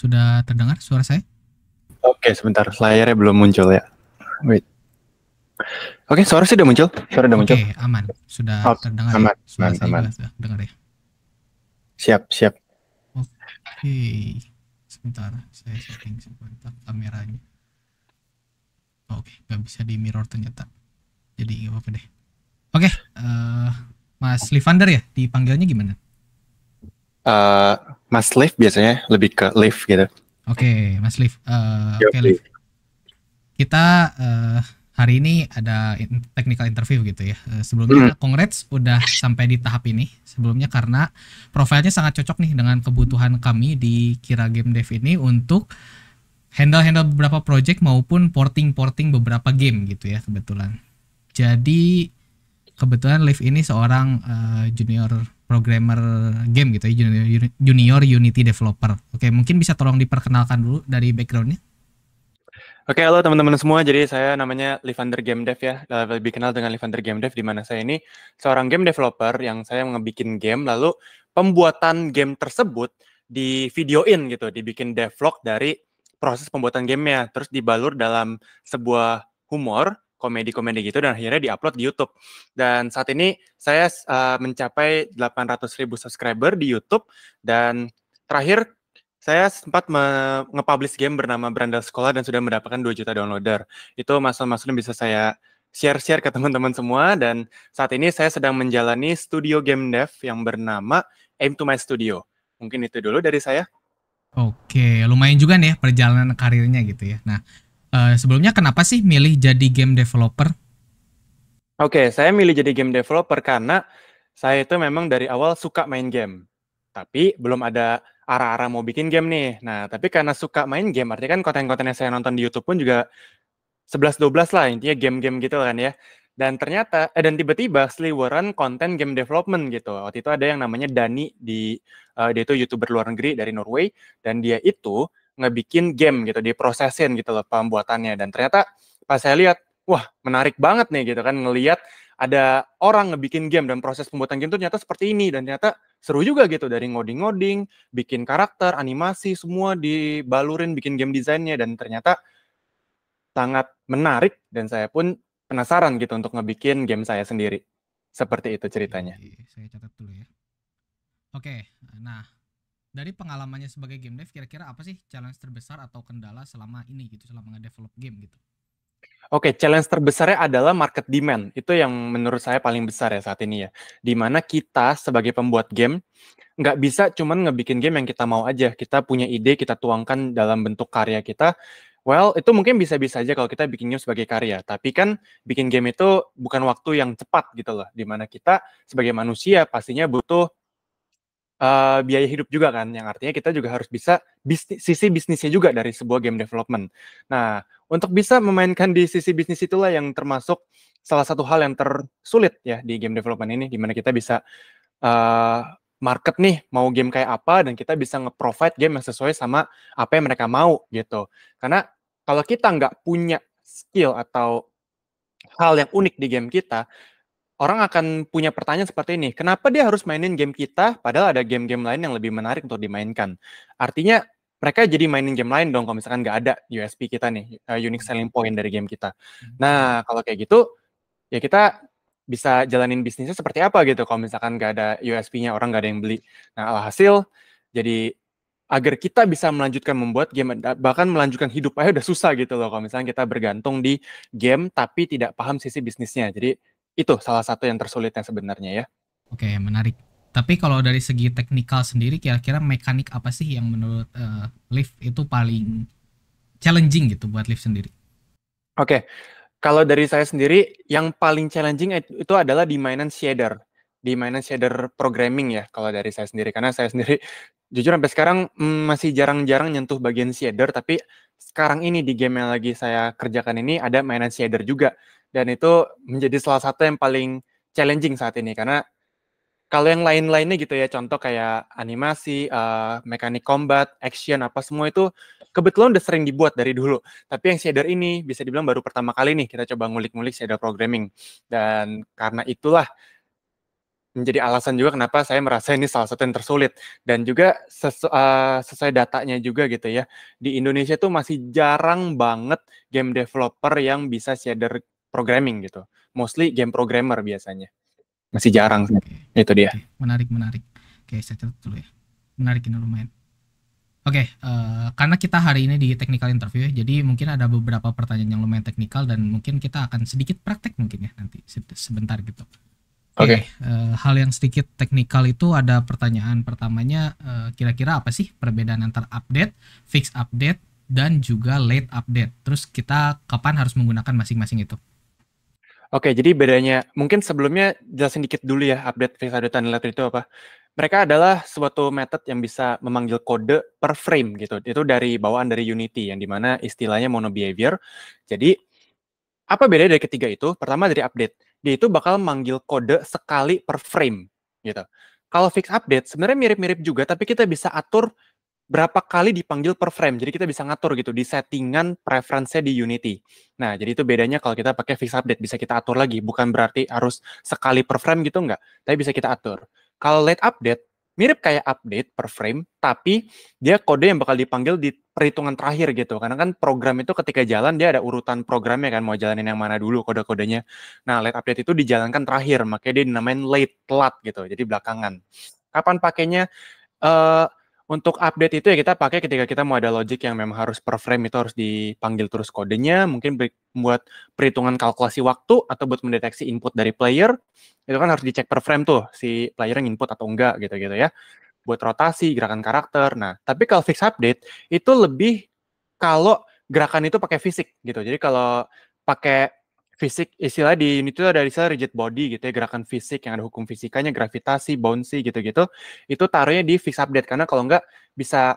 sudah terdengar suara saya? Oke, sebentar. Layarnya belum muncul ya. Wait. Oke, suara sih udah muncul. Suara udah muncul. Oke, aman. Sudah Oh, terdengar ya? aman, Suara aman, saya aman. juga sudah dengar ya? Siap, siap. Oke, sebentar. Saya setting sebentar kameranya. Oke, nggak bisa di mirror ternyata. Jadi nggak apa-apa deh. Oke, Mas Livander ya? Dipanggilnya gimana? Eh, Mas Liv biasanya lebih ke Liv gitu. Oke, Mas Liv. Oke, Oke. Liv. Kita hari ini ada technical interview gitu ya. Sebelumnya congrats udah sampai di tahap ini. Sebelumnya karena profilnya sangat cocok nih dengan kebutuhan kami di Kira Game Dev ini untuk handle beberapa project maupun porting beberapa game gitu ya kebetulan. Jadi kebetulan Liv ini seorang junior programmer game gitu ya, junior Unity developer. Oke, mungkin bisa tolong diperkenalkan dulu dari backgroundnya. Oke, halo teman-teman semua. Jadi saya namanya Livander Game Dev ya. Lebih kenal dengan Livander Game Dev, di mana saya ini seorang game developer yang saya ngebikin game, lalu pembuatan game tersebut di videoin gitu, dibikin devlog dari proses pembuatan gamenya, terus dibalur dalam sebuah humor, komedi-komedi gitu, dan akhirnya diupload di YouTube. Dan saat ini saya mencapai 800.000 subscriber di YouTube, dan terakhir saya sempat nge-publish game bernama Berandal Sekolah dan sudah mendapatkan 2 juta downloader. Itu maksud-maksudnya bisa saya share-share ke teman-teman semua, dan saat ini saya sedang menjalani studio game dev yang bernama Aim to My Studio. Mungkin itu dulu dari saya. Oke, lumayan juga nih ya perjalanan karirnya gitu ya. Nah, sebelumnya kenapa sih milih jadi game developer? Oke, saya milih jadi game developer karena saya itu memang dari awal suka main game. Tapi belum ada arah-arah mau bikin game nih. Nah, tapi karena suka main game, artinya kan konten-konten yang saya nonton di YouTube pun juga 11-12 lah, intinya game-game gitu kan ya. Dan ternyata, dan tiba-tiba seliweran konten game development gitu. Waktu itu ada yang namanya Dani, dia itu YouTuber luar negeri dari Norway, dan dia itu ngebikin game gitu, diprosesin gitu loh pembuatannya. Dan ternyata pas saya lihat, wah menarik banget nih gitu kan, ngelihat ada orang ngebikin game dan proses pembuatan game itu ternyata seperti ini. Dan ternyata seru juga gitu, dari ngoding-ngoding, bikin karakter, animasi, semua dibalurin, bikin game desainnya. Dan ternyata sangat menarik dan saya pun penasaran gitu untuk ngebikin game saya sendiri. Seperti itu ceritanya. Oke, saya catat dulu ya. Oke, nah dari pengalamannya sebagai game dev, kira-kira apa sih challenge terbesar atau kendala selama ini gitu, selama nge-develop game gitu? Oke, challenge terbesarnya adalah market demand. Itu yang menurut saya paling besar ya saat ini ya. Dimana kita sebagai pembuat game, nggak bisa cuman ngebikin game yang kita mau aja. Kita punya ide, kita tuangkan dalam bentuk karya kita. Well, itu mungkin bisa-bisa aja kalau kita bikin game sebagai karya. Tapi kan bikin game itu bukan waktu yang cepat gitu loh. Dimana kita sebagai manusia pastinya butuh biaya hidup juga kan, yang artinya kita juga harus bisa sisi bisnisnya juga dari sebuah game development. Nah, untuk bisa memainkan di sisi bisnis itulah yang termasuk salah satu hal yang tersulit ya di game development ini, di mana kita bisa uh, market nih mau game kayak apa, dan kita bisa nge-provide game yang sesuai sama apa yang mereka mau gitu. Karena kalau kita nggak punya skill atau hal yang unik di game kita, orang akan punya pertanyaan seperti ini, kenapa dia harus mainin game kita, padahal ada game-game lain yang lebih menarik untuk dimainkan. Artinya, mereka jadi mainin game lain dong, kalau misalkan nggak ada USP kita nih, unique selling point dari game kita. Nah, kalau kayak gitu, ya kita bisa jalanin bisnisnya seperti apa gitu, kalau misalkan nggak ada USP-nya, orang nggak ada yang beli. Nah, alhasil, jadi agar kita bisa melanjutkan membuat game, bahkan melanjutkan hidup aja udah susah gitu loh, kalau misalnya kita bergantung di game, tapi tidak paham sisi bisnisnya. Jadi, itu salah satu yang tersulitnya sebenarnya ya. Oke, menarik. Tapi kalau dari segi teknikal sendiri, kira-kira mekanik apa sih yang menurut Liv itu paling challenging gitu buat Liv sendiri? Oke, kalau dari saya sendiri, yang paling challenging itu adalah di mainan shader. Di mainan shader programming ya, kalau dari saya sendiri. Karena saya sendiri, jujur sampai sekarang masih jarang-jarang nyentuh bagian shader, tapi sekarang ini di game yang lagi saya kerjakan ini ada mainan shader juga. Dan itu menjadi salah satu yang paling challenging saat ini, karena kalau yang lain-lainnya gitu ya, contoh kayak animasi, mekanik combat, action, apa semua itu kebetulan udah sering dibuat dari dulu. Tapi yang shader ini bisa dibilang baru pertama kali nih kita coba ngulik-ngulik shader programming. Dan karena itulah menjadi alasan juga kenapa saya merasa ini salah satu yang tersulit. Dan juga sesuai datanya juga gitu ya, di Indonesia tuh masih jarang banget game developer yang bisa shader programming gitu. Mostly game programmer biasanya. Masih Oke, jarang sih. oke, Itu dia. oke. Menarik, menarik. Oke, saya catat dulu ya. Menarik ini lumayan. Oke, karena kita hari ini di technical interview ya, jadi mungkin ada beberapa pertanyaan yang lumayan teknikal dan mungkin kita akan sedikit praktek mungkin ya nanti sebentar gitu. Oke, Oke. hal yang sedikit teknikal itu ada pertanyaan pertamanya, kira-kira apa sih perbedaan antara update, fix update, dan juga late update? Terus kita kapan harus menggunakan masing-masing itu? Oke, jadi bedanya mungkin sebelumnya jelasin dikit dulu ya update, fix update, dan late itu apa. Mereka adalah suatu method yang bisa memanggil kode per frame gitu. Itu dari bawaan dari Unity yang dimana istilahnya mono behavior. Jadi apa bedanya dari ketiga itu? Pertama dari update. Dia itu bakal manggil kode sekali per frame gitu. Kalau fix update sebenarnya mirip-mirip juga, tapi kita bisa atur berapa kali dipanggil per frame. Jadi kita bisa ngatur gitu di settingan preference-nya di Unity. Nah, jadi itu bedanya kalau kita pakai fix update. Bisa kita atur lagi. Bukan berarti harus sekali per frame gitu, enggak. Tapi bisa kita atur. Kalau late update, mirip kayak update per frame, tapi dia kode yang bakal dipanggil di perhitungan terakhir gitu. Karena kan program itu ketika jalan, dia ada urutan programnya kan, mau jalanin yang mana dulu kode-kodenya. Nah, late update itu dijalankan terakhir, makanya dia dinamain late, telat gitu, jadi belakangan. Kapan pakainya? Uh, untuk update itu ya kita pakai ketika kita mau ada logic yang memang harus per frame itu harus dipanggil terus kodenya, mungkin buat perhitungan kalkulasi waktu atau buat mendeteksi input dari player, itu kan harus dicek per frame tuh si player yang input atau enggak gitu-gitu ya. Buat rotasi, gerakan karakter. Nah, tapi kalau fix update itu lebih kalau gerakan itu pakai fisik gitu. Jadi kalau pakai fisik, istilah di Unity itu ada istilah rigid body gitu ya, gerakan fisik yang ada hukum fisikanya, gravitasi, bouncy gitu-gitu, itu taruhnya di fix update, karena kalau enggak bisa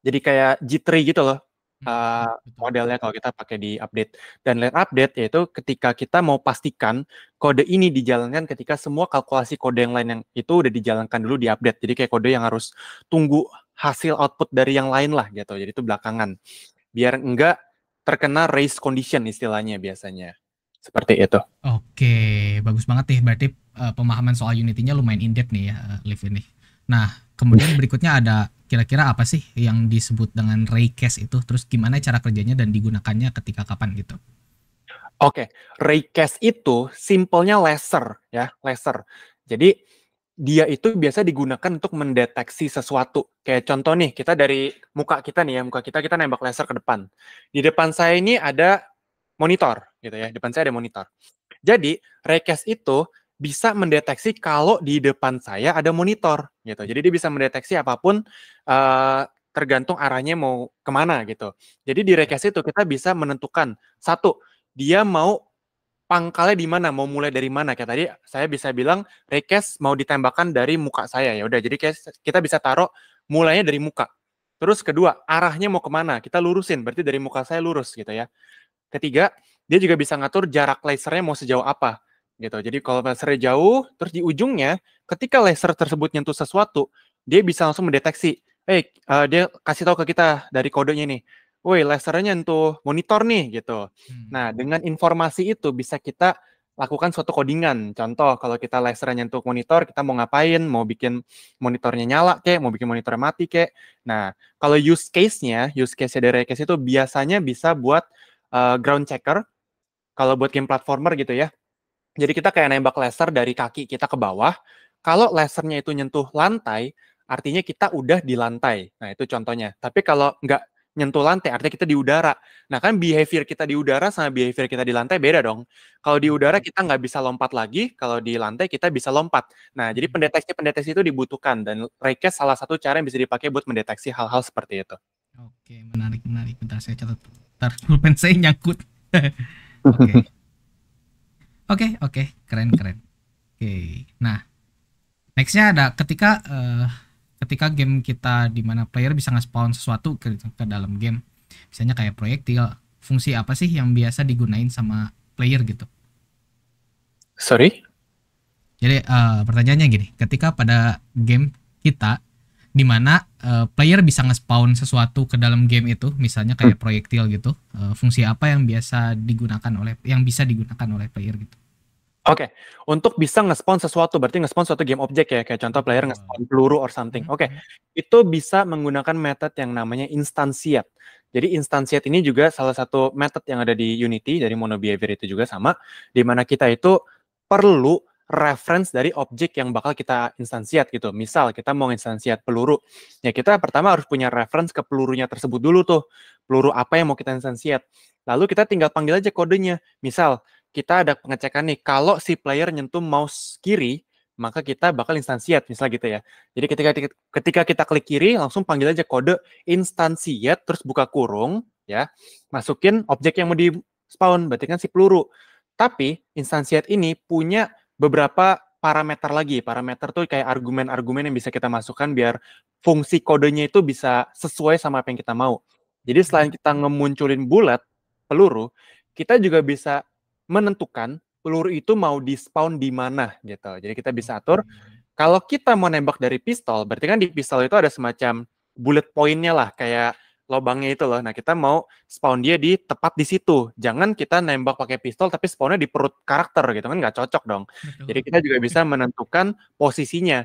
jadi kayak jittery gitu loh Betul. modelnya kalau kita pakai di update. Dan late update yaitu ketika kita mau pastikan kode ini dijalankan ketika semua kalkulasi kode yang lain yang itu udah dijalankan dulu di update. Jadi kayak kode yang harus tunggu hasil output dari yang lain lah gitu. Jadi itu belakangan. Biar enggak terkena race condition istilahnya biasanya. Seperti itu. Oke, bagus banget nih. Berarti pemahaman soal Unity-nya lumayan in-depth nih ya, Liv ini. Nah, kemudian berikutnya ada kira-kira apa sih yang disebut dengan raycast itu? Terus gimana cara kerjanya dan digunakannya ketika kapan gitu? Oke, raycast itu simpelnya laser ya, laser. Jadi dia itu biasa digunakan untuk mendeteksi sesuatu. Kayak contoh nih, kita dari muka kita nih ya, muka kita nembak laser ke depan. Di depan saya ini ada monitor gitu ya, depan saya ada monitor. Jadi raycast itu bisa mendeteksi kalau di depan saya ada monitor gitu. Jadi dia bisa mendeteksi apapun tergantung arahnya mau kemana gitu. Jadi di raycast itu kita bisa menentukan satu, dia mau pangkalnya di mana, mau mulai dari mana. Kayak tadi saya bisa bilang raycast mau ditembakkan dari muka saya, ya udah. Jadi kita bisa taruh mulainya dari muka. Terus kedua, arahnya mau kemana, kita lurusin. Berarti dari muka saya lurus gitu ya. Ketiga, dia juga bisa ngatur jarak lasernya mau sejauh apa gitu. Jadi kalau lasernya jauh, terus di ujungnya, ketika laser tersebut nyentuh sesuatu, dia bisa langsung mendeteksi. Dia kasih tahu ke kita dari kodenya nih. Woi, lasernya nyentuh monitor nih gitu. Nah, dengan informasi itu bisa kita lakukan suatu codingan. Contoh, kalau kita lasernya nyentuh monitor, kita mau ngapain? Mau bikin monitornya nyala kek, mau bikin monitornya mati kek. Nah, kalau use case-nya dari case itu biasanya bisa buat ground checker, kalau buat game platformer gitu ya. Jadi kita kayak nembak laser dari kaki kita ke bawah. Kalau lasernya itu nyentuh lantai, artinya kita udah di lantai. Nah, itu contohnya. Tapi kalau nggak nyentuh lantai, artinya kita di udara. Nah, kan behavior kita di udara sama behavior kita di lantai beda dong. Kalau di udara kita nggak bisa lompat lagi, kalau di lantai kita bisa lompat. Nah, jadi pendeteksi-pendeteksi itu dibutuhkan. Dan raycast salah satu cara yang bisa dipakai buat mendeteksi hal-hal seperti itu. Oke, menarik, menarik. Bentar saya catat. Bentar, pulpen saya nyangkut. Oke. Oke, keren, keren. Oke, nah nextnya ada ketika game kita di mana player bisa nge-spawn sesuatu ke dalam game, misalnya kayak proyektil, fungsi apa sih yang biasa digunain sama player gitu? Sorry? Jadi pertanyaannya gini, ketika pada game kita di mana player bisa nge-spawn sesuatu ke dalam game itu, misalnya kayak proyektil gitu, fungsi apa yang bisa digunakan oleh player gitu? Oke, untuk bisa nge-spawn sesuatu, berarti nge-spawn suatu game object ya, kayak contoh player Betul. nge-spawn peluru or something. Oke, itu bisa menggunakan method yang namanya instantiate. Jadi instantiate ini juga salah satu method yang ada di Unity, dari monobehavior itu juga sama, di mana kita itu perlu reference dari objek yang bakal kita instantiate gitu. Misal kita mau instantiate peluru, ya kita pertama harus punya reference ke pelurunya tersebut dulu tuh. Peluru apa yang mau kita instantiate. Lalu kita tinggal panggil aja kodenya. Misal, kita ada pengecekan nih, kalau si player nyentuh mouse kiri, maka kita bakal instantiate, misalnya gitu ya. Jadi ketika kita klik kiri, langsung panggil aja kode instantiate, terus buka kurung, ya, masukin objek yang mau di spawn, berarti kan si peluru. Tapi instantiate ini punya beberapa parameter lagi. Parameter tuh kayak argumen-argumen yang bisa kita masukkan biar fungsi kodenya itu bisa sesuai sama apa yang kita mau. Jadi selain kita ngemunculin bullet, peluru, kita juga bisa menentukan peluru itu mau di-spawn di mana gitu. Jadi kita bisa atur kalau kita mau nembak dari pistol, berarti kan di pistol itu ada semacam bullet point-nya lah, kayak lobangnya itu loh. Nah, kita mau spawn dia di tepat di situ. Jangan kita nembak pakai pistol tapi spawnnya di perut karakter gitu kan nggak cocok dong. Jadi kita juga bisa menentukan posisinya.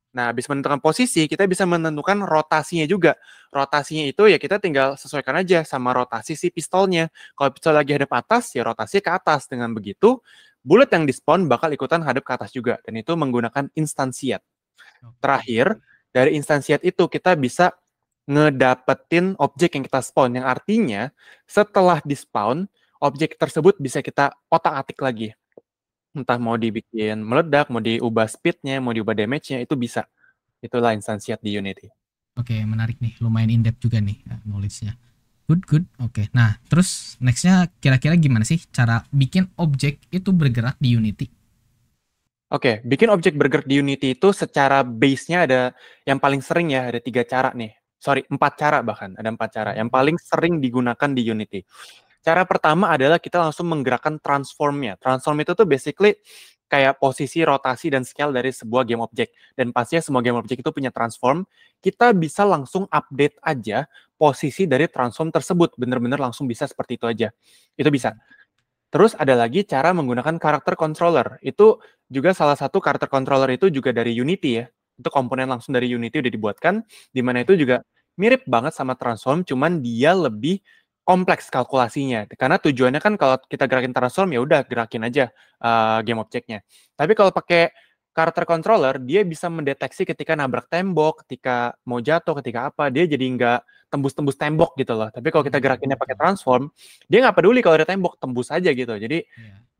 Nah, habis menentukan posisi, kita bisa menentukan rotasinya juga. Rotasinya itu ya kita tinggal sesuaikan aja sama rotasi si pistolnya. Kalau pistol lagi hadap atas, ya rotasi ke atas. Dengan begitu, bullet yang di-spawn bakal ikutan hadap ke atas juga. Dan itu menggunakan instantiate. Terakhir, dari instantiate itu kita bisa ngedapetin objek yang kita spawn. Yang artinya, setelah di-spawn, objek tersebut bisa kita otak-atik lagi. Entah mau dibikin meledak, mau diubah speed-nya, mau diubah damage-nya, itu bisa. Itulah instantiate di Unity. Oke, menarik nih. Lumayan in-depth juga nih knowledge-nya. Good. Oke. Nah, terus next-nya kira-kira gimana sih cara bikin objek itu bergerak di Unity? Oke, bikin objek bergerak di Unity itu secara base-nya ada yang paling sering ya, ada 3 cara nih. Sorry, 4 cara bahkan. Ada 4 cara. Yang paling sering digunakan di Unity. Cara pertama adalah kita langsung menggerakkan transform-nya. Transform itu tuh basically kayak posisi, rotasi, dan scale dari sebuah game object. Dan pastinya semua game object itu punya transform. Kita bisa langsung update aja posisi dari transform tersebut. Bener-bener langsung bisa seperti itu aja. Itu bisa. Terus ada lagi cara menggunakan karakter controller. Itu juga salah satu karakter controller itu juga dari Unity ya. Itu komponen langsung dari Unity udah dibuatkan, di mana itu juga mirip banget sama transform, cuman dia lebih kompleks kalkulasinya. Karena tujuannya kan kalau kita gerakin transform ya udah gerakin aja game objeknya. Tapi kalau pakai karakter controller, dia bisa mendeteksi ketika nabrak tembok, ketika mau jatuh, ketika apa, dia jadi nggak tembus-tembus tembok gitu loh. Tapi kalau kita gerakinnya pakai transform, dia nggak peduli kalau ada tembok, tembus aja gitu. Jadi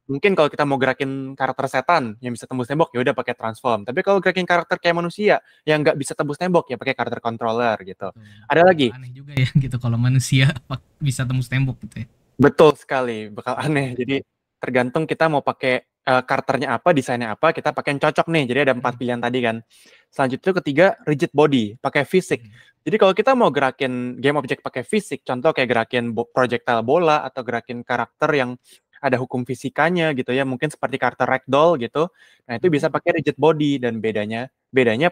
mungkin kalau kita mau gerakin karakter setan yang bisa tembus tembok, ya udah pakai transform. Tapi kalau gerakin karakter kayak manusia yang nggak bisa tembus tembok, ya pakai karakter controller gitu. Ada lagi. Aneh juga ya gitu kalau manusia bisa tembus tembok gitu ya. Betul sekali, bakal aneh. Jadi tergantung kita mau pakai karakternya apa, desainnya apa, kita pakai yang cocok nih. Jadi ada 4 pilihan tadi kan. Selanjutnya ketiga, rigid body, pakai fisik. Jadi kalau kita mau gerakin game object pakai fisik, contoh kayak gerakin projectile bola atau gerakin karakter yang ada hukum fisikanya gitu ya, mungkin seperti karakter ragdoll gitu. Nah, itu bisa pakai rigid body dan bedanya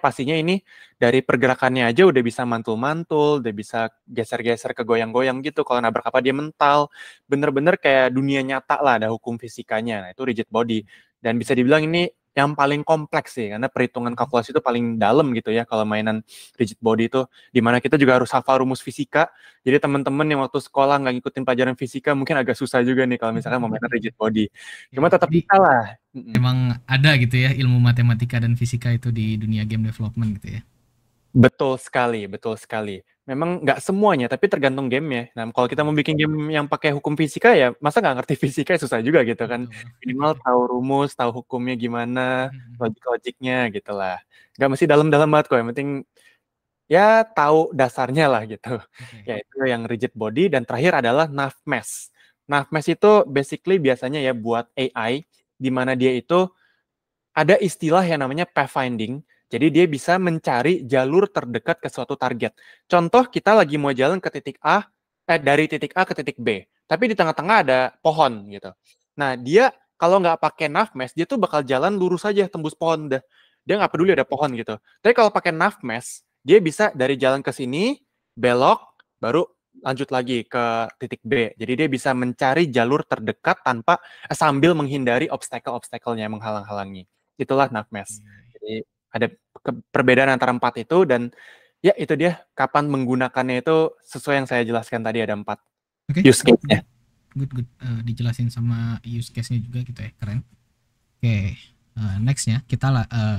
pastinya ini dari pergerakannya aja udah bisa mantul-mantul, udah bisa geser-geser ke goyang-goyang gitu. Kalau nabrak apa dia mental, bener-bener kayak dunia nyata lah, ada hukum fisikanya. Nah, itu rigid body. Dan bisa dibilang ini yang paling kompleks sih, karena perhitungan kalkulasi itu paling dalam gitu ya kalau mainan rigid body itu, dimana kita juga harus hafal rumus fisika. Jadi teman-teman yang waktu sekolah nggak ngikutin pelajaran fisika mungkin agak susah juga nih kalau misalkan mau mainan rigid body. Cuma tetap bisa lah. Emang ada gitu ya ilmu matematika dan fisika itu di dunia game development gitu ya. Betul sekali, betul sekali. Memang nggak semuanya, tapi tergantung gamenya. Nah, kalau kita mau bikin game yang pakai hukum fisika ya, masa nggak ngerti fisika susah juga gitu kan. Minimal tahu rumus, tahu hukumnya gimana, logik-logiknya gitu lah. Nggak mesti dalam-dalam banget kok, yang penting ya tahu dasarnya lah gitu. Ya itu yang rigid body, dan terakhir adalah nav mesh. Nav mesh itu basically biasanya ya buat AI, di mana dia itu ada istilah yang namanya pathfinding. Jadi dia bisa mencari jalur terdekat ke suatu target. Contoh kita lagi mau jalan ke titik A, dari titik A ke titik B. Tapi di tengah-tengah ada pohon gitu. Nah dia kalau nggak pakai navmesh, dia tuh bakal jalan lurus aja tembus pohon dah. Dia nggak peduli ada pohon gitu. Tapi kalau pakai navmesh, dia bisa dari jalan ke sini, belok, baru lanjut lagi ke titik B. Jadi dia bisa mencari jalur terdekat tanpa sambil menghindari obstacle-obstacle-nya yang menghalang-halangi. Itulah Navmesh. Jadi ada perbedaan antara 4 itu, dan ya itu dia kapan menggunakannya itu sesuai yang saya jelaskan tadi, ada 4 Oke, use case-nya. good. Dijelasin sama use case-nya juga gitu ya, keren. Oke, nextnya kita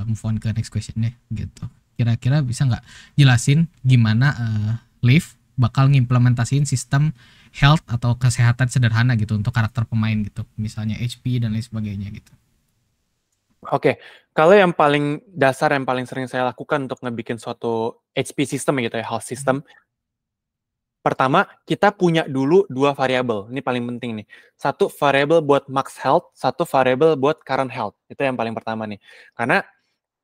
move on ke next question-nya gitu. Kira-kira bisa nggak jelasin gimana Liv bakal ngimplementasiin sistem health atau kesehatan sederhana gitu untuk karakter pemain gitu, misalnya HP dan lain sebagainya gitu. Oke, kalau yang paling dasar, yang paling sering saya lakukan untuk ngebikin suatu HP system gitu ya, health system, pertama, kita punya dulu 2 variabel. Ini paling penting nih. Satu variabel buat max health, satu variabel buat current health. Itu yang paling pertama nih. Karena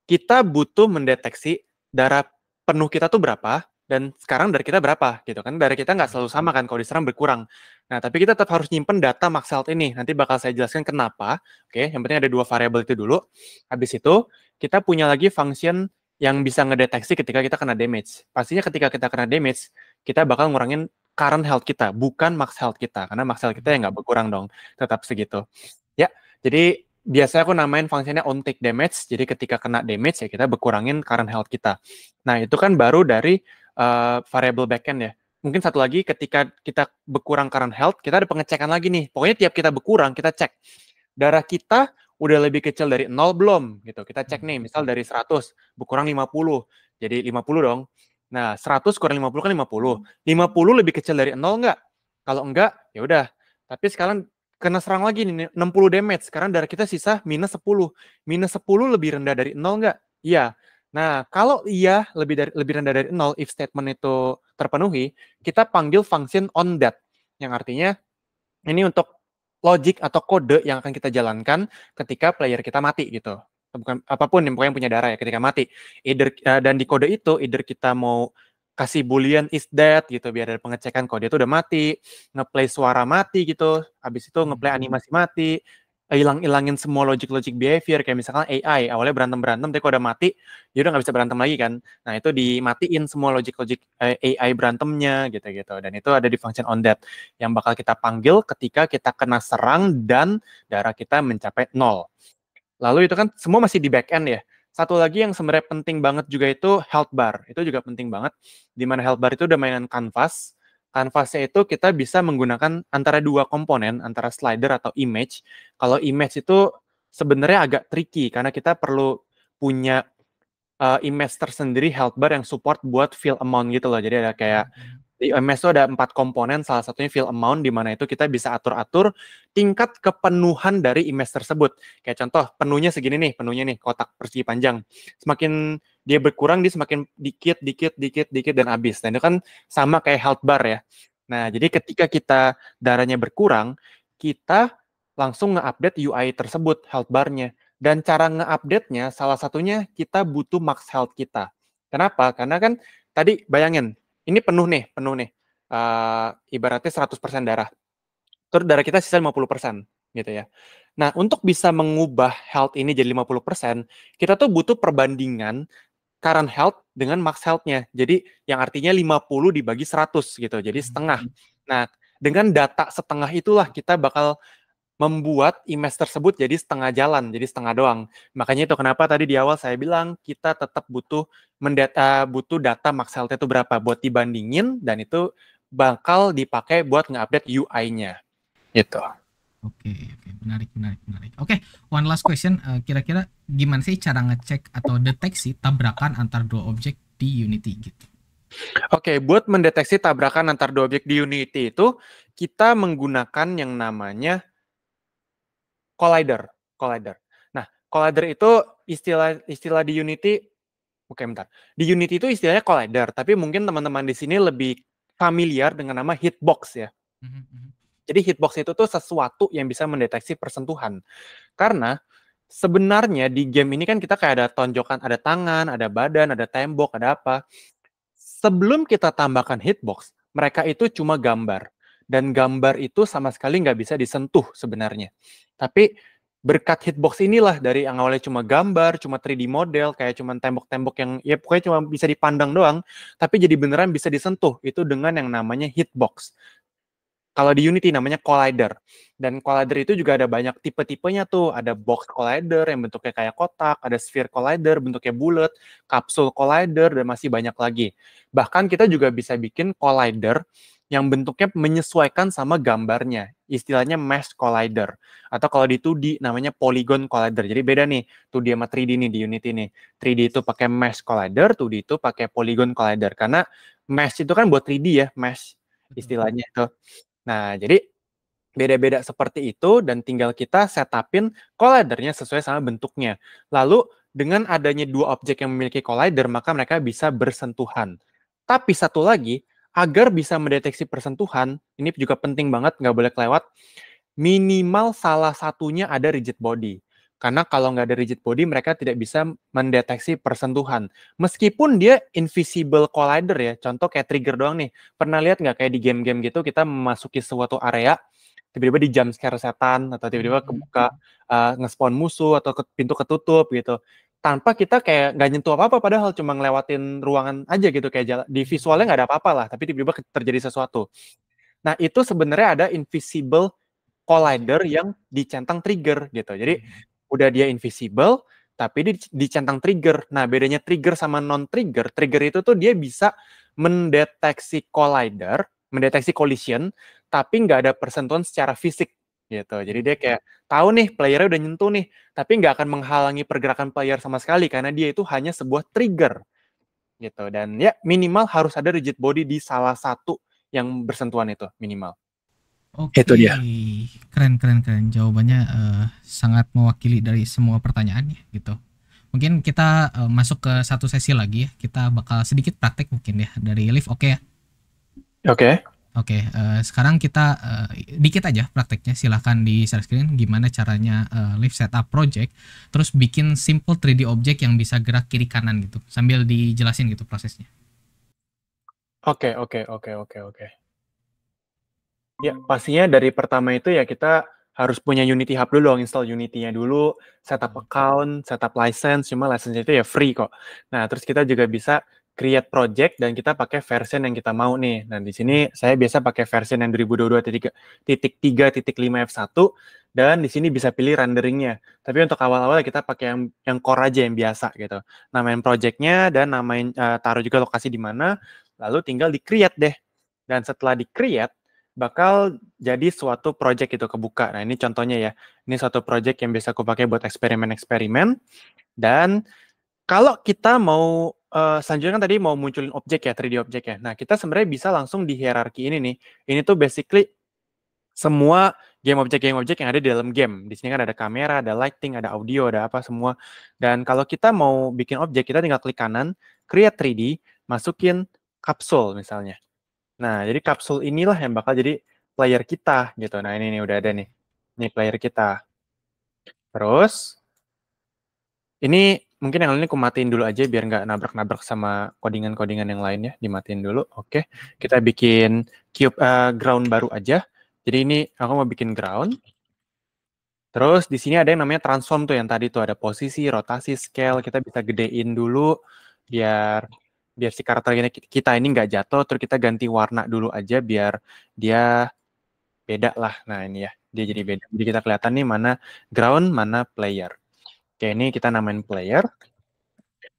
kita butuh mendeteksi darah penuh kita tuh berapa, dan sekarang darah kita berapa, gitu kan. Darah kita nggak selalu sama kan, kalau diserang berkurang. Nah, tapi kita tetap harus nyimpen data max health ini. Nanti bakal saya jelaskan kenapa. Oke, yang penting ada 2 variabel itu dulu. Habis itu, kita punya lagi function yang bisa ngedeteksi ketika kita kena damage. Pastinya ketika kita kena damage, kita bakal ngurangin current health kita, bukan max health kita. Karena max health kita ya nggak berkurang dong, tetap segitu. Ya, jadi biasanya aku namain fungsinya on take damage. Jadi ketika kena damage ya kita berkurangin current health kita. Nah, itu kan baru dari variable backend ya. Mungkin satu lagi, ketika kita berkurang current health, kita ada pengecekan lagi nih. Pokoknya tiap kita berkurang, kita cek darah kita udah lebih kecil dari 0 belum gitu. Kita cek nih, misal dari 100 berkurang 50. Jadi 50 dong. Nah, 100 kurang 50 kan 50. 50 lebih kecil dari 0 enggak? Kalau enggak, ya udah. Tapi sekarang kena serang lagi nih, 60 damage. Sekarang darah kita sisa minus 10. Minus 10 lebih rendah dari 0 enggak? Iya. Nah, kalau iya lebih rendah dari 0, if statement itu terpenuhi, kita panggil function on that. Yang artinya ini untuk logic atau kode yang akan kita jalankan ketika player kita mati gitu. Bukan apapun yang pokoknya punya darah ya ketika mati. Dan di kode itu either kita mau kasih boolean is dead gitu biar ada pengecekan kalau dia tuh udah mati, ngeplay suara mati gitu, habis itu ngeplay animasi mati, hilangin semua logic behavior, kayak misalkan AI awalnya berantem tapi kalau udah mati dia udah nggak bisa berantem lagi kan. Nah, itu dimatiin semua logic AI berantemnya gitu, dan itu ada di function on that yang bakal kita panggil ketika kita kena serang dan darah kita mencapai 0. Lalu itu kan semua masih di back end ya. Satu lagi yang sebenarnya penting banget juga itu health bar. Itu juga penting banget. Di mana health bar itu udah mainan canvas. Canvasnya itu kita bisa menggunakan antara 2 komponen, antara slider atau image. Kalau image itu sebenarnya agak tricky karena kita perlu punya image tersendiri health bar yang support buat fill amount gitu loh. Jadi ada kayak di MS itu ada 4 komponen, salah satunya fill amount, di mana itu kita bisa atur-atur tingkat kepenuhan dari image tersebut. Kayak contoh, penuhnya nih, kotak persegi panjang. Semakin dia berkurang, dia semakin dikit, dan habis. Dan itu kan sama kayak health bar ya. Nah, jadi ketika kita darahnya berkurang, kita langsung nge-update UI tersebut, health bar-nya. Dan cara nge-update-nya, salah satunya kita butuh max health kita. Kenapa? Karena kan tadi bayangin, ini penuh nih, ibaratnya 100% darah. Terus darah kita sisa 50%, gitu ya. Nah, untuk bisa mengubah health ini jadi 50%, kita tuh butuh perbandingan current health dengan max health-nya. Jadi, yang artinya 50 dibagi 100, gitu. Jadi, setengah. Nah, dengan data setengah itulah kita bakal membuat image tersebut jadi setengah jalan, jadi setengah doang. Makanya itu kenapa tadi di awal saya bilang kita tetap butuh data max health itu berapa buat dibandingin, dan itu bakal dipakai buat nge-update UI-nya. Gitu. Oke, menarik. Oke, one last question. Kira-kira gimana sih cara ngecek atau deteksi tabrakan antar dua objek di Unity gitu? Oke, buat mendeteksi tabrakan antar dua objek di Unity itu kita menggunakan yang namanya collider. Nah, collider itu istilah di Unity. Oke, bentar. Di Unity itu istilahnya collider, tapi mungkin teman-teman di sini lebih familiar dengan nama hitbox ya. Jadi hitbox itu tuh sesuatu yang bisa mendeteksi persentuhan. Karena sebenarnya di game ini kan kita kayak ada tonjokan, ada tangan, ada badan, ada tembok, ada apa. Sebelum kita tambahkan hitbox, mereka itu cuma gambar. Dan gambar itu sama sekali nggak bisa disentuh sebenarnya. Tapi berkat hitbox inilah dari yang awalnya cuma gambar, cuma 3D model, kayak cuma tembok-tembok yang ya pokoknya cuma bisa dipandang doang, tapi jadi beneran bisa disentuh itu dengan yang namanya hitbox. Kalau di Unity namanya collider. Dan collider itu juga ada banyak tipe-tipenya tuh. Ada box collider yang bentuknya kayak kotak, ada sphere collider bentuknya bulat, kapsul collider, dan masih banyak lagi. Bahkan kita juga bisa bikin collider yang bentuknya menyesuaikan sama gambarnya. Istilahnya mesh collider. Atau kalau di 2D namanya polygon collider. Jadi beda nih, 2D sama 3D nih di Unity nih. 3D itu pakai mesh collider, 2D itu pakai polygon collider. Karena mesh itu kan buat 3D ya, mesh istilahnya itu. Nah, jadi beda-beda seperti itu dan tinggal kita setupin collidernya sesuai sama bentuknya. Lalu dengan adanya dua objek yang memiliki collider, maka mereka bisa bersentuhan. Tapi satu lagi, agar bisa mendeteksi persentuhan, ini juga penting banget, nggak boleh kelewat, minimal salah satunya ada rigid body. Karena kalau nggak ada rigid body, mereka tidak bisa mendeteksi persentuhan. Meskipun dia invisible collider ya, contoh kayak trigger doang nih. Pernah lihat nggak kayak di game-game gitu, kita memasuki suatu area, tiba-tiba di jump scare setan, atau tiba-tiba kebuka, nge-spawn musuh, atau pintu ketutup gitu. Tanpa kita kayak nggak nyentuh apa-apa, padahal cuma ngelewatin ruangan aja gitu, kayak jalan, di visualnya nggak ada apa-apa lah, tapi tiba-tiba terjadi sesuatu. Nah, itu sebenarnya ada invisible collider yang dicentang trigger gitu. Jadi udah dia invisible tapi dicentang trigger. Nah, bedanya trigger sama non trigger, trigger itu tuh dia bisa mendeteksi collider, mendeteksi collision, tapi nggak ada persentuhan secara fisik gitu. Jadi dia kayak tahu nih playernya udah nyentuh nih, tapi nggak akan menghalangi pergerakan player sama sekali karena dia itu hanya sebuah trigger gitu. Dan ya minimal harus ada rigid body di salah satu yang bersentuhan itu minimal. Itu Oke, dia. keren keren keren. Jawabannya sangat mewakili dari semua pertanyaannya gitu. Mungkin kita masuk ke satu sesi lagi ya. Kita bakal sedikit praktek mungkin ya dari Liv. Oke ya. Oke. Oke, sekarang kita dikit aja prakteknya. Silahkan di share screen gimana caranya Liv setup project, terus bikin simple 3D object yang bisa gerak kiri kanan gitu, sambil dijelasin gitu prosesnya. Oke, oke, oke, oke, oke. Ya, pastinya dari pertama itu ya kita harus punya Unity Hub dulu dong, install Unity-nya dulu, setup account, setup license, cuma license itu ya free kok. Nah, terus kita juga bisa create project dan kita pakai version yang kita mau nih. Nah, di sini saya biasa pakai version yang 2022.3.5 F1 dan di sini bisa pilih renderingnya. Tapi untuk awal-awal kita pakai yang core aja yang biasa gitu. Namain projectnya dan namain taruh juga lokasi di mana, lalu tinggal di-create deh. Dan setelah di-create bakal jadi suatu project itu kebuka. Nah, ini contohnya ya. Ini suatu project yang biasa aku pakai buat eksperimen-eksperimen. Dan kalau kita mau, selanjutnya kan tadi mau munculin objek ya, 3D objek ya. Nah, kita sebenarnya bisa langsung di hierarki ini nih. Ini tuh basically semua game objek yang ada di dalam game. Di sini kan ada kamera, ada lighting, ada audio, ada apa semua. Dan kalau kita mau bikin objek, kita tinggal klik kanan, create 3D, masukin kapsul misalnya. Nah, jadi kapsul inilah yang bakal jadi player kita gitu. Nah, ini nih udah ada nih. Ini player kita. Terus ini mungkin yang ini aku matiin dulu aja biar nggak nabrak-nabrak sama codingan-codingan yang lainnya. Dimatiin dulu. Oke. Kita bikin cube ground baru aja. Jadi ini aku mau bikin ground. Terus di sini ada yang namanya transform tuh yang tadi tuh ada posisi, rotasi, scale. Kita bisa gedein dulu biar si karakter kita ini nggak jatuh. Terus kita ganti warna dulu aja biar dia beda lah. Nah ini ya, dia jadi beda. Jadi kita kelihatan nih mana ground, mana player. Oke, ini kita namain player.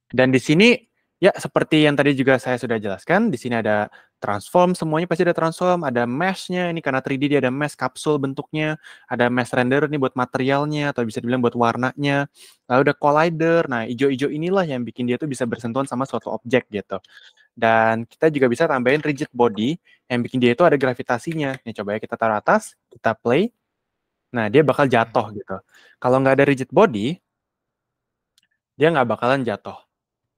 Dan di sini ya seperti yang tadi juga saya sudah jelaskan, di sini ada transform, semuanya pasti ada transform, ada mesh-nya, ini karena 3D dia ada mesh kapsul bentuknya, ada mesh render nih buat materialnya, atau bisa dibilang buat warnanya, lalu ada collider, nah hijau-hijau inilah yang bikin dia tuh bisa bersentuhan sama suatu objek gitu. Dan kita juga bisa tambahin rigid body, yang bikin dia itu ada gravitasinya. Nih coba ya kita taruh atas, kita play, nah dia bakal jatuh gitu. Kalau nggak ada rigid body, dia nggak bakalan jatuh.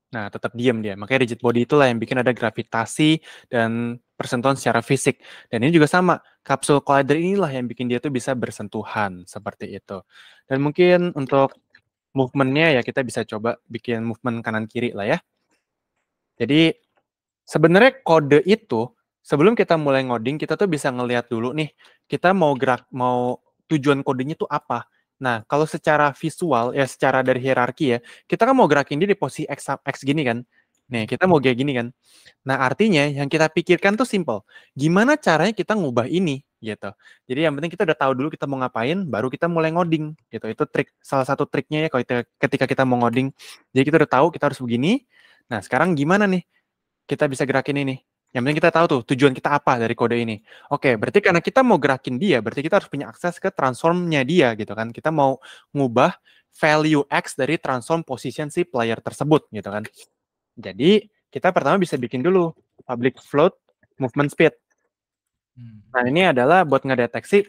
Nah, tetap diam dia. Makanya rigid body itulah yang bikin ada gravitasi dan persentuhan secara fisik. Dan ini juga sama, kapsul collider inilah yang bikin dia tuh bisa bersentuhan, seperti itu. Dan mungkin untuk movement-nya ya kita bisa coba bikin movement kanan-kiri lah ya. Jadi, sebenarnya kode itu, sebelum kita mulai ngoding, kita tuh bisa ngelihat dulu nih, kita mau tujuan kodenya tuh apa. Nah, kalau secara visual, ya secara dari hierarki ya, kita kan mau gerakin dia di posisi X gini kan. Nih, kita mau kayak gini kan. Nah, artinya yang kita pikirkan tuh simple. Gimana caranya kita ngubah ini gitu. Jadi yang penting kita udah tahu dulu kita mau ngapain, baru kita mulai ngoding gitu. Itu salah satu triknya ya kalau ketika kita mau ngoding. Jadi kita udah tahu kita harus begini. Nah, sekarang gimana nih kita bisa gerakin ini? Yang penting kita tahu tuh tujuan kita apa dari kode ini. Oke, berarti karena kita mau gerakin dia, berarti kita harus punya akses ke transformnya dia gitu kan. Kita mau ngubah value X dari transform position si player tersebut gitu kan. Jadi kita pertama bisa bikin dulu public float movement speed. Nah, ini adalah buat ngedeteksi,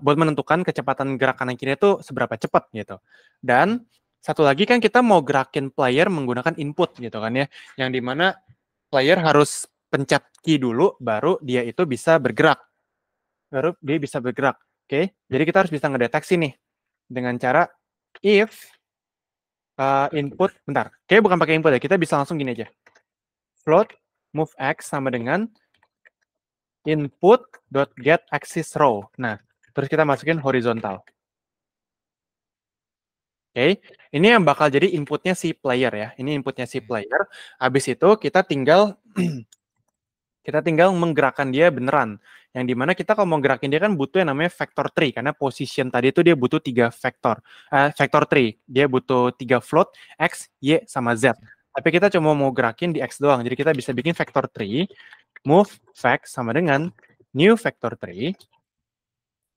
buat menentukan kecepatan gerak kanan kiri itu seberapa cepat gitu. Dan satu lagi kan kita mau gerakin player menggunakan input gitu kan ya, yang dimana player harus pencet key dulu, baru dia itu bisa bergerak. Baru dia bisa bergerak. Oke, jadi kita harus bisa ngedeteksi nih dengan cara if input, bentar, oke bukan pakai input ya, kita bisa langsung gini aja. Float move x sama dengan input.get axis row. Nah, terus kita masukin horizontal. Oke, ini yang bakal jadi inputnya si player ya. Ini inputnya si player. Habis itu kita tinggal menggerakkan dia beneran. Yang dimana kita kalau mau gerakin dia kan butuh yang namanya vector tree. Karena position tadi itu dia butuh 3 vektor. Vector tree. Dia butuh 3 float, X, Y, sama Z. Tapi kita cuma mau gerakin di X doang. Jadi kita bisa bikin vector tree. Move, vec, sama dengan new vector tree.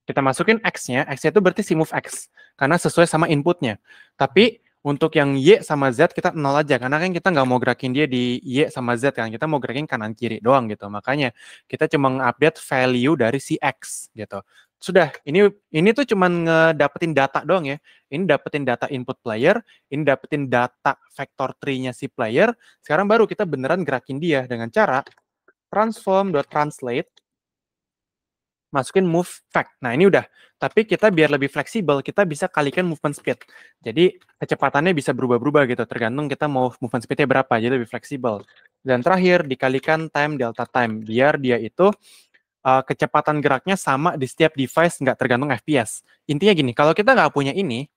Kita masukin X-nya itu berarti si move X. Karena sesuai sama inputnya. Tapi untuk yang Y sama Z kita nol aja. Karena kan kita nggak mau gerakin dia di Y sama Z kan. Kita mau gerakin kanan kiri doang gitu. Makanya kita cuma ngupdate value dari si X gitu. Sudah, ini tuh cuma ngedapetin data doang ya. Ini dapetin data input player, ini dapetin data vector tree-nya si player. Sekarang baru kita beneran gerakin dia dengan cara transform.translate masukin move fact. Nah, ini udah. Tapi kita biar lebih fleksibel, kita bisa kalikan movement speed. Jadi, kecepatannya bisa berubah-berubah gitu, tergantung kita mau movement speed-nya berapa, jadi lebih fleksibel. Dan terakhir, dikalikan time delta time, biar dia itu kecepatan geraknya sama di setiap device, nggak tergantung FPS. Intinya gini, kalau kita nggak punya ini,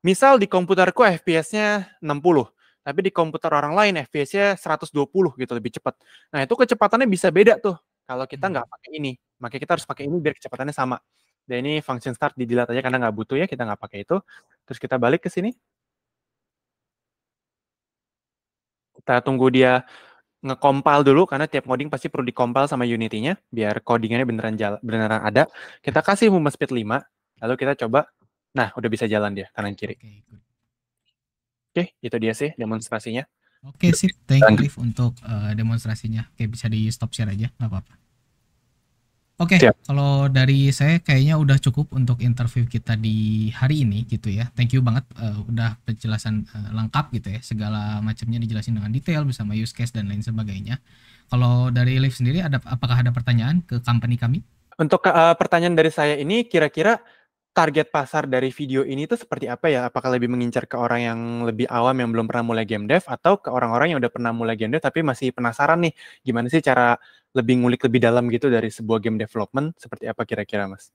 misal di komputerku FPS-nya 60, tapi di komputer orang lain FPS-nya 120 gitu, lebih cepat. Nah, itu kecepatannya bisa beda tuh kalau kita nggak pakai ini. Makanya kita harus pakai ini biar kecepatannya sama. Dan ini function start di delete aja karena nggak butuh ya, kita nggak pakai itu. Terus kita balik ke sini. Kita tunggu dia nge-compile dulu, karena tiap coding pasti perlu di-compile sama Unity-nya, biar codingannya beneran ada. Kita kasih movement speed 5, lalu kita coba, nah udah bisa jalan dia, kanan kiri. Oke, itu dia sih demonstrasinya. Oke, sip. Thank you, Liv, untuk demonstrasinya. Oke, bisa di stop share aja, nggak apa-apa. Oke, Siap. kalau dari saya kayaknya udah cukup untuk interview kita di hari ini gitu ya. Thank you banget udah penjelasan lengkap gitu ya. Segala macamnya dijelasin dengan detail bersama use case dan lain sebagainya. Kalau dari Liv sendiri apakah ada pertanyaan ke company kami? Untuk pertanyaan dari saya ini, kira-kira target pasar dari video ini tuh seperti apa ya? Apakah lebih mengincar ke orang yang lebih awam yang belum pernah mulai game dev, atau ke orang-orang yang udah pernah mulai game dev tapi masih penasaran nih, gimana sih cara lebih ngulik lebih dalam gitu dari sebuah game development? Seperti apa kira-kira, Mas?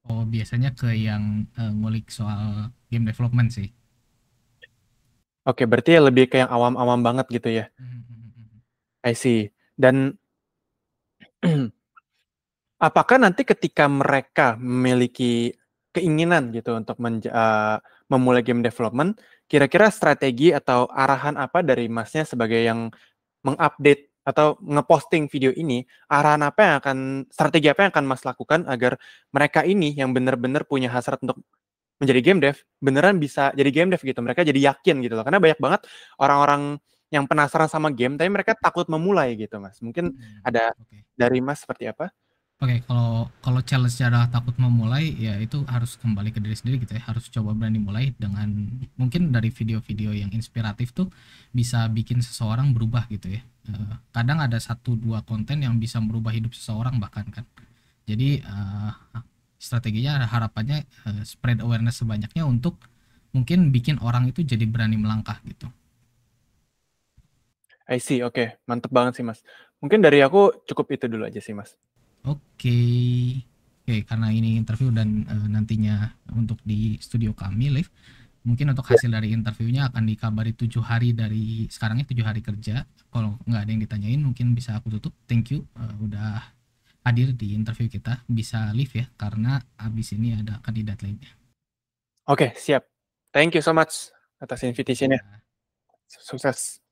Oh, biasanya ke yang ngulik soal game development sih. Oke, berarti ya lebih ke yang awam-awam banget gitu ya. I see. Dan apakah nanti ketika mereka memiliki keinginan gitu untuk memulai game development, kira-kira strategi atau arahan apa dari Masnya sebagai yang mengupdate atau ngeposting video ini, strategi apa yang akan Mas lakukan agar mereka ini yang benar-benar punya hasrat untuk menjadi game dev, beneran bisa jadi game dev gitu. Mereka jadi yakin gitu loh. Karena banyak banget orang-orang yang penasaran sama game, tapi mereka takut memulai gitu, Mas. Mungkin ada Oke. dari Mas seperti apa? Oke, kalau kalau challenge adalah takut memulai, ya itu harus kembali ke diri sendiri gitu ya. Harus coba berani mulai dengan mungkin dari video-video yang inspiratif tuh bisa bikin seseorang berubah gitu ya. Kadang ada satu dua konten yang bisa merubah hidup seseorang bahkan kan. Jadi strateginya harapannya spread awareness sebanyaknya untuk mungkin bikin orang itu jadi berani melangkah gitu. I see, oke. Mantep banget sih, Mas. Mungkin dari aku cukup itu dulu aja sih, Mas. Oke. Oke, karena ini interview dan nantinya untuk di studio kami live, mungkin untuk hasil dari interviewnya akan dikabari 7 hari dari sekarangnya, 7 hari kerja. Kalau nggak ada yang ditanyain, mungkin bisa aku tutup. Thank you udah hadir di interview kita. Bisa live ya, karena abis ini ada kandidat lainnya. Oke, siap. Thank you so much atas invitation-nya. Ya. Sukses.